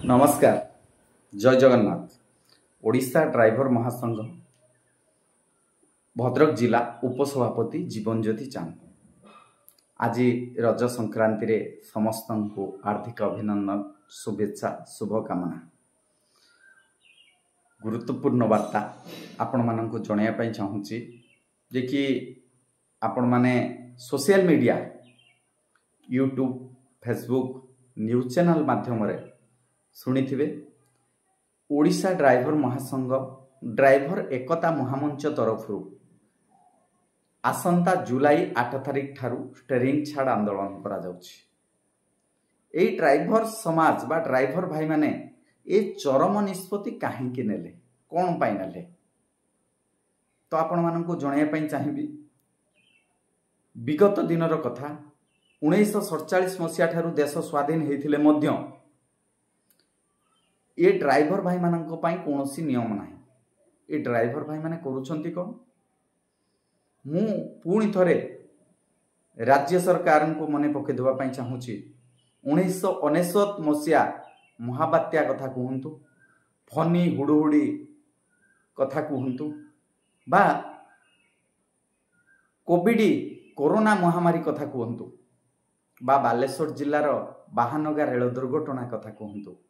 नमस्कार, जय जगन्नाथ। ओडिशा ड्राइवर महासंघ भद्रक जिला उपसभापति जीवन ज्योति चांद आज रज संक्रांति रे समस्त को हार्दिक अभिनंदन, शुभेच्छा, शुभकामना। गुरुत्वपूर्ण वार्ता आपण मानक जनवाई चाहूँगी जे कि आपण माने social media YouTube Facebook news channel माध्यम रे शुणिथिबे ओडिशा ड्राइवर महासंघ ड्राइवर एकता महामंच तरफ आसंता जुलाई 8 तारिख ठारू स्टेरिंग छाड़ आंदोलन करा जाउछि। एई ड्राइवर समाज बा ड्राइवर भाई माने ए चरम निष्पत्ति काहेकि नेले, कोन पाई नेले, तो आपण मानकु जणाइया पई चाहिबी। विगत दिनर कथा 1947 मसिया ठारू देश स्वाधीन हेथिले मध्य ये ड्राइवर भाई मानक पाई कोनोसी नियम नाही। ये ड्राइवर भाई माने करूछंती कोन, मु पुणी थरे राज्य सरकार को मने पके देवा पाई चाहूची। 1999 मसिया महाबात्या कथा कहंतु, फनी हुडुहुडी कथा कहंतु बा कोविड कोरोना महामारी कथा कहंतु बा बालेश्वर जिल्लार बाहानगा रेल दुर्घटना कथा कहंतु,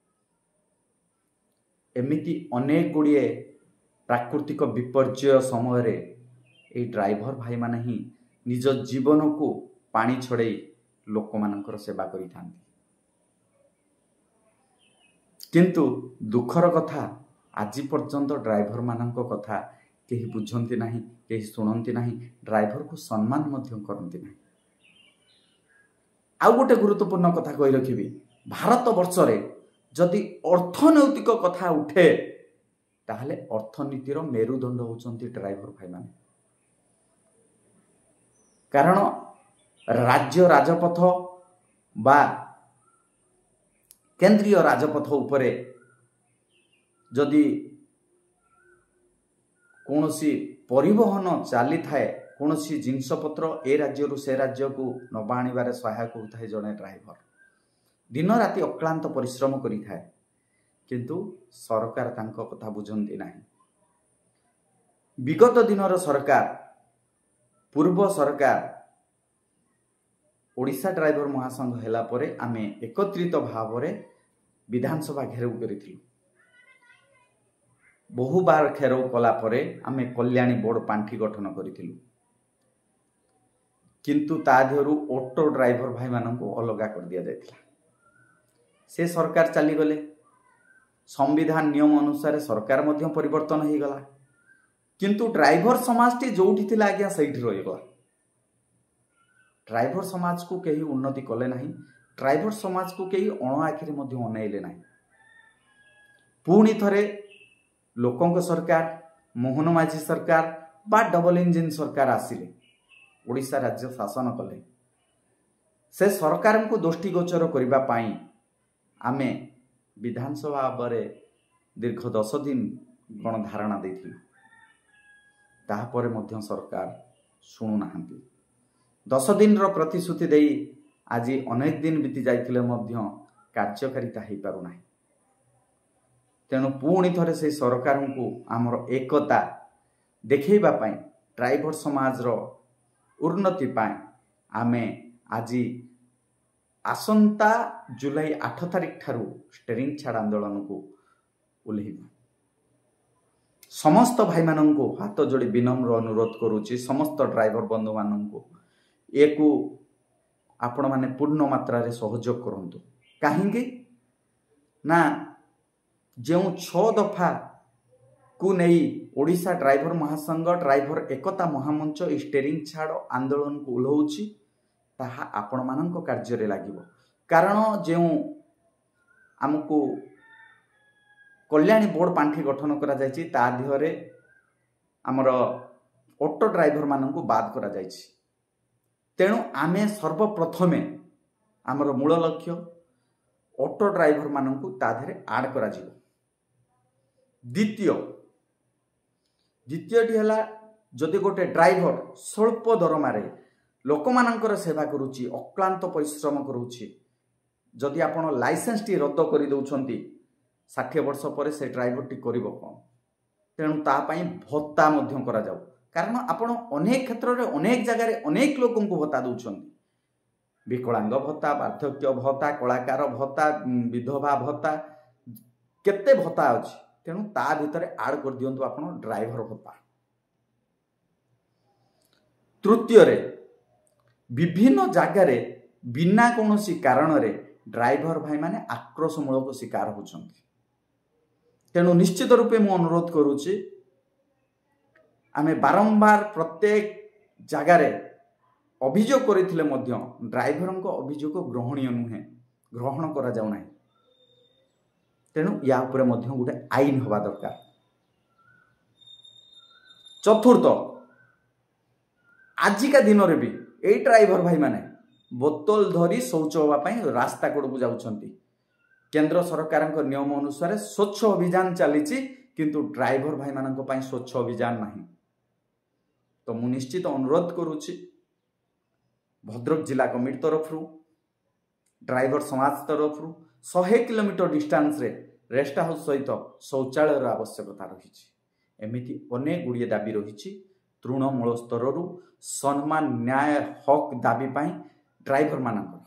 एमिति अनेक गुड़िए प्राकृतिक विपर्यय समय ये ड्राइवर भाई माने ही निज जीवन को पानी छड़े लोक मानकर सेवा करि थांती। किंतु दुखर कथा आज पर्यंत ड्राइवर मानक कथा केही बुझंती नाही, केही सुनंती नाही, ड्राइवर को सम्मान मध्य करंती नाही। आउ गोटे गुरुत्वपूर्ण कथा कहि रखिबी, भारत वर्ष रे जदि अर्थनैतिक कथा उठे ताहले अर्थनीतिर मेरुदंड होचंती ड्राइवर भाई माने। कारण राज्य राजपथ बा केंद्रीय राजपथ उपरे जदि कोनोसी परिवहन चली थाए, कोनोसी जिनसपत्र ए राज्य से राज्य को नबा आनिबारे सहायक होता है जड़े ड्राइवर दिन राति अक्लांत परिश्रम करि थाए, किंतु सरकार तांको कथा बुझंती नाही। विगत दिनर सरकार पूर्व सरकार ओडिशा ड्राइवर महासंघ हेला परे आमे एकत्रित भाव रे विधानसभा घेराव करिथिलु। बहु बार घेराव कला परे आमे कल्याणी बोर्ड पांठी गठन करिथिलु, किंतु ता देहरु ऑटो ड्राइवर भाई माननको अलगा कर दिया जायतिला। से सरकार चली गले, संविधान नियम अनुसार सरकार मध्य परिवर्तन हो गला, किंतु ड्राइवर समाज टी जोठी थिला आज्ञा सहीठी रही गला। ड्राइवर समाज को कहीं उन्नति कले नहीं, ड्राइवर समाज को कहीं अण आखिरे मध्य अनैले नहीं। पुणी थरे लोकंक सरकार, मोहन माझी सरकार बा डबल इंजिन सरकार आसिले ओडिशा राज्य शासन कले। से सरकार को दृष्टिगोचर करबा पाई आमे विधानसभा बरे दीर्घ 10 दिन गणधारणा देथिलु, ताहापरे मध्य सरकार शुणु नाहंती। 10 दिन रो प्रतिश्रुति देई आज अनेक दिन बीती जाइथिले मध्य कार्यकारिता हेई पारु नाही। तेणु पुणी थरे से सरकार को आमर एकता देखैबा पाई, ड्राइवर समाज रो उन्नति पाई आमे आज आसंता जुलाई 8 तारिख ठारू स्टेरिंग छाड़ आंदोलन को उल्लेखिबा। समस्त भाई माननको हाथ जोड़ी विनम्र अनुरोध करूची, समस्त ड्राइवर बंधु माननको एको आपण माने पूर्ण मात्रा रे सहयोग करंतु। काहेकि ना जो 6 दफा को नहीं ओडिशा ड्राइवर महासंघ ड्राइवर एकता महामंच स्टेरिंग छाड़ आंदोलन को उल्लाउची, ताहा आपण मानक कार्य रे लागिबो। कारण जो आमको कल्याणी बोर्ड पांठी गठन करा जायछि ता दिहरे हमर ऑटो ड्राइवर मानक बाद करा जायछि। तेणु आमे सर्वप्रथमे हमर मूल लक्ष्य ऑटो ड्राइवर मानक ता धरे आड करा जिवो। द्वितीयटी हला जदि गोटे ड्राइवर स्वल्प दरमारे लोक मानकर सेवा करुची, अक्लांत परिश्रम करुची, जदि आपण लाइसेंस टी रद्द कर दउछंती 60 वर्ष पर से ड्राइवर टी करिबो कोन तेणु ता पई भत्ता मध्यम करा जाऊ कारण आपण अनेक क्षेत्र रे अनेक जगह रे अनेक लोकन को भत्ता दउछंती विकलांग भत्ता वार्धक्य भत्ता कलाकार भत्ता विधवा भत्ता केते भत्ता अछि तेणु ता भितर ऐड कर दियंतु आपण ड्राइवर भत्ता। तृतीय रे विभिन्न जगह रे बिना कोनोसी कारण रे ड्राइवर भाई माने आक्रोशमूलक शिकार होछंती तेणु निश्चित रूपे मु अनुरोध करूची आमे बारंबार प्रत्येक जगह रे अभियोग करथिले मध्य ड्राइवर को अभियोग ग्रहणीय नुहे ग्रहण करा जाउ नाही तेणु या उपरे मध्य गोटे आईन होबा दरकार। चतुर्थ आजिका दिन रे भी ए ड्राइवर भाई माने बोतल धरी शौच होबा पई रास्ता कोड को जाउछंती केंद्र सरकार नियम अनुसार स्वच्छ अभियान चली किंतु ड्राइवर भाई मानक पई स्वच्छ अभियान नहीं तो मु निश्चित अनुरोध करूची भद्रक जिला कमिटी तरफ ड्राइवर समाज तरफ 100 किलोमीटर डिस्टेंस रे रेस्ट हाउस सहित शौचालय आवश्यकता रही एमिति अनेक गुड़िए दाबी रही तृणमूल स्तर सम्मान न्याय हक दाबी पाई ड्राइवर मानकर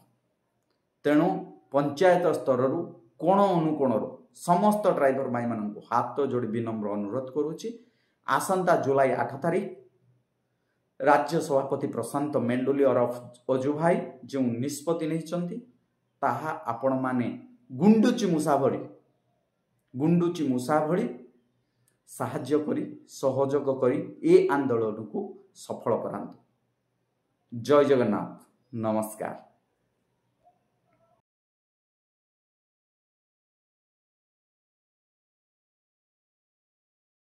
तेणु पंचायत स्तर कोण अनुकोण समस्त ड्राइवर भाई मान हाथ जोड़ी विनम्र अनुरोध करुच्ची आसंता जुलाई 8 तारिख राज्य सभापति प्रशांत मेंडुली अरफ अजु भाई जो निष्पत्ति नहीं ताहा आपण माने गुंडुची मूसा भली साहाय्य करी सहयोग करी ए आंदोलन को सफल करांतु। जय जगन्नाथ, नमस्कार।